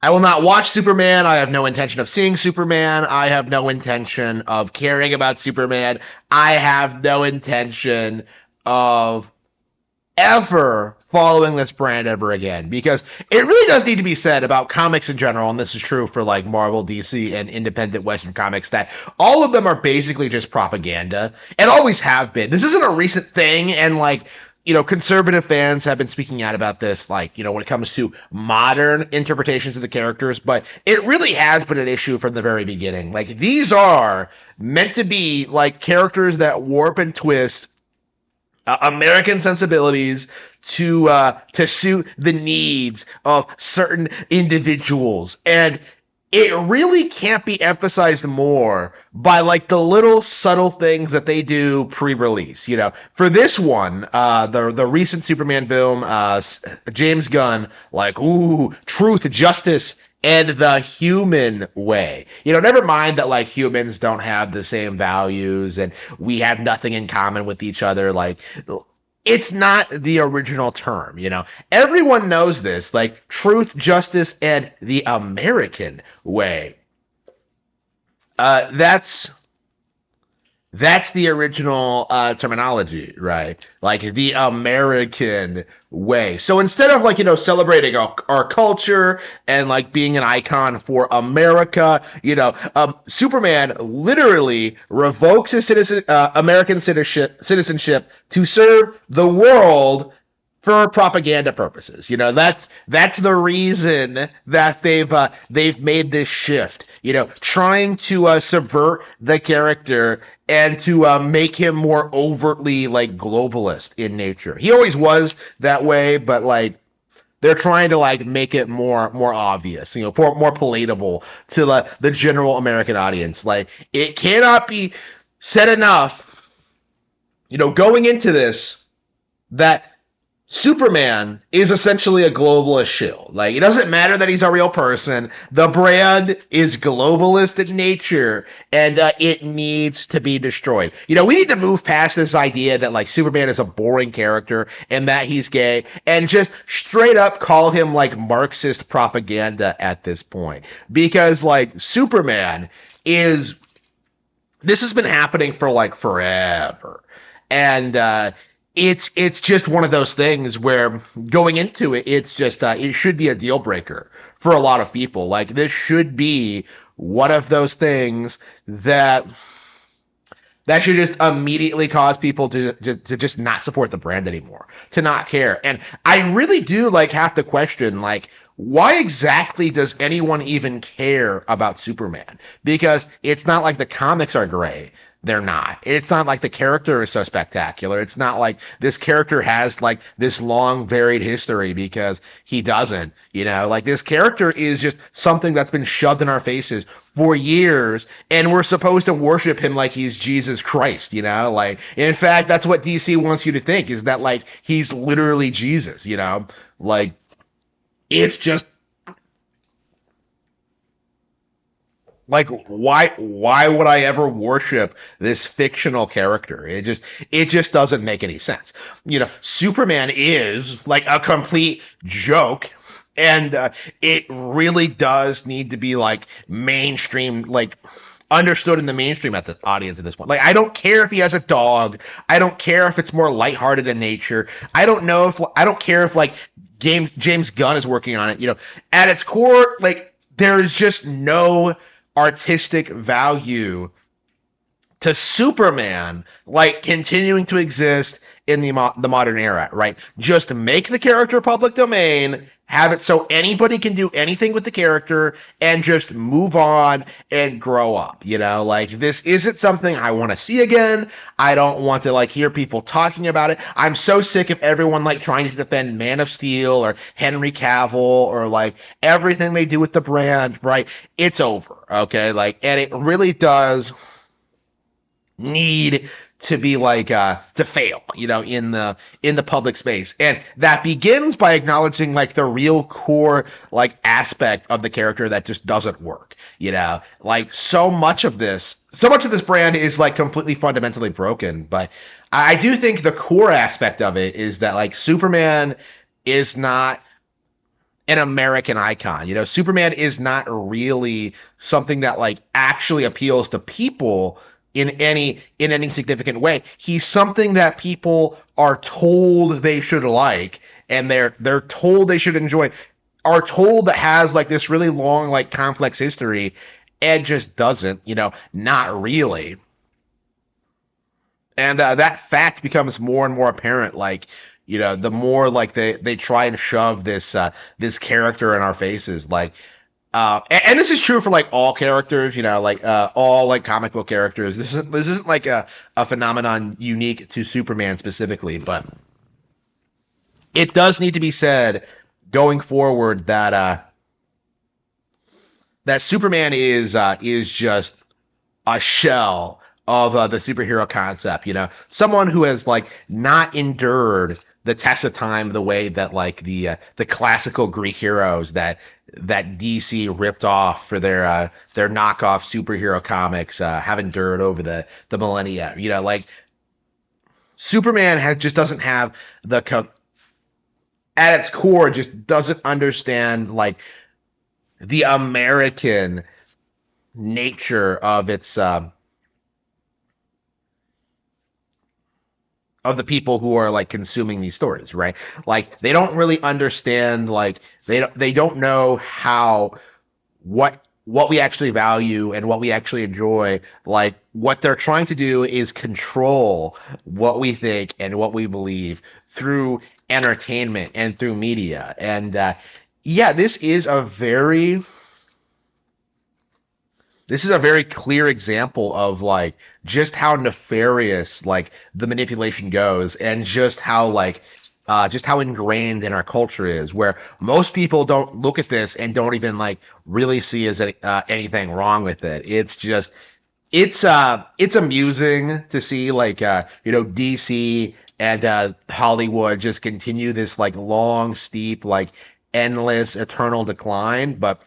I will not watch Superman. I have no intention of seeing Superman. I have no intention of caring about Superman. I have no intention of ever following this brand ever again, because it really does need to be said about comics in general, and this is true for like Marvel, DC, and independent Western comics, that all of them are basically just propaganda and always have been. This isn't a recent thing, and like, conservative fans have been speaking out about this, like, when it comes to modern interpretations of the characters, but it really has been an issue from the very beginning. Like, these are meant to be like characters that warp and twist American sensibilities to suit the needs of certain individuals, and it really can't be emphasized more by like the little subtle things that they do pre-release. For this one, the recent Superman film, James Gunn, like, ooh, truth, justice, and the human way. Never mind that like humans don't have the same values and we have nothing in common with each other. Like, it's not the original term. Everyone knows this. Like, truth, justice, and the American way. That's the original terminology, right? Like, the American way. So instead of like, celebrating our culture and like being an icon for America, Superman literally revokes his American citizenship to serve the world for propaganda purposes. That's the reason that they've made this shift. Trying to subvert the character and to make him more overtly like globalist in nature. He always was that way, but like they're trying to like make it more obvious, more palatable to the general American audience. Like, it cannot be said enough, going into this, that Superman is essentially a globalist shill. Like, it doesn't matter that he's a real person. The brand is globalist in nature, and it needs to be destroyed. We need to move past this idea that like Superman is a boring character and that he's gay, and just straight up call him like Marxist propaganda at this point. Because like Superman is, this has been happening for like forever, and it's just one of those things where going into it, it's just it should be a deal breaker for a lot of people. Like, this should be one of those things that should just immediately cause people to just not support the brand anymore, to not care. And I really do like have to question, like, why exactly does anyone even care about Superman? Because it's not like the comics are great. They're not. It's not like the character is so spectacular. It's not like this character has like this long varied history, because he doesn't. Like, this character is just something that's been shoved in our faces for years, and we're supposed to worship him like he's Jesus Christ. Like, in fact, that's what DC wants you to think, is that like he's literally Jesus. Like, it's just like, why would I ever worship this fictional character? It just doesn't make any sense. Superman is like a complete joke, and it really does need to be like mainstream, like understood in the mainstream at the audience at this point. Like, I don't care if he has a dog. I don't care if it's more lighthearted in nature. I don't care if like James Gunn is working on it. At its core, like, there is just no artistic value to Superman like continuing to exist in the modern era, right? Just make the character public domain, have it so anybody can do anything with the character, and just move on and grow up. Like, this isn't something I want to see again. I don't want to like hear people talking about it. I'm so sick of everyone like trying to defend Man of Steel or Henry Cavill or like everything they do with the brand, right? It's over, okay? Like, and it really does need to be like to fail, in the public space. And that begins by acknowledging like the real core like aspect of the character that just doesn't work. Like, so much of this brand is like completely fundamentally broken. But I do think the core aspect of it is that like Superman is not an American icon. You know, Superman is not really something that like actually appeals to people in any significant way. He's something that people are told they should like, and they're told they should enjoy, are told that has like this really long like complex history, and just doesn't, you know, not really. And that fact becomes more and more apparent, like, you know, the more like they try and shove this character in our faces, like and this is true for like all characters, you know, like all like comic book characters. This isn't like a phenomenon unique to Superman specifically, but it does need to be said going forward that that Superman is just a shell of the superhero concept. You know, someone who has like not endured the test of time the way that like the classical Greek heroes that DC ripped off for their knockoff superhero comics have endured over the millennia. You know, like Superman just doesn't have at its core just doesn't understand like the American nature of the people who are like consuming these stories, right? Like they don't really understand, like they don't know how what we actually value and what we actually enjoy. Like what they're trying to do is control what we think and what we believe through entertainment and through media. And yeah, this is a very clear example of like just how nefarious like the manipulation goes, and just how ingrained in our culture is, where most people don't look at this and don't even like really see as anything wrong with it. It's just it's amusing to see like you know, DC and Hollywood just continue this like long, steep, like endless, eternal decline, but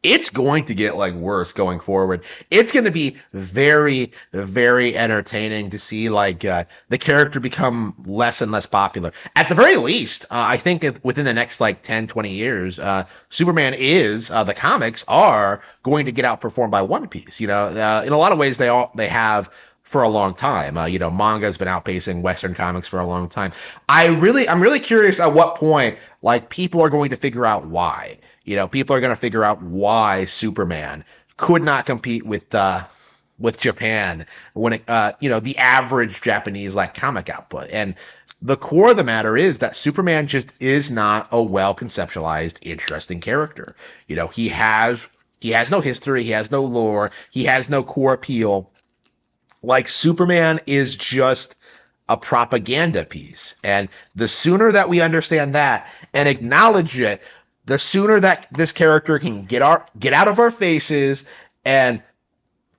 it's going to get like worse going forward. It's going to be very, very entertaining to see like the character become less and less popular. At the very least, I think within the next like 10, 20 years, Superman the comics are going to get outperformed by One Piece. You know, in a lot of ways they have for a long time. You know, manga's been outpacing Western comics for a long time. I'm really curious at what point like people are going to figure out why. You know, people are going to figure out why Superman could not compete with Japan when it, you know, the average Japanese like comic output. And the core of the matter is that Superman just is not a well conceptualized, interesting character. You know, he has no history, he has no lore, he has no core appeal. Like Superman is just a propaganda piece. And the sooner that we understand that and acknowledge it, the sooner that this character can get out of our faces and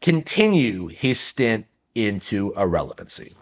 continue his stint into irrelevancy.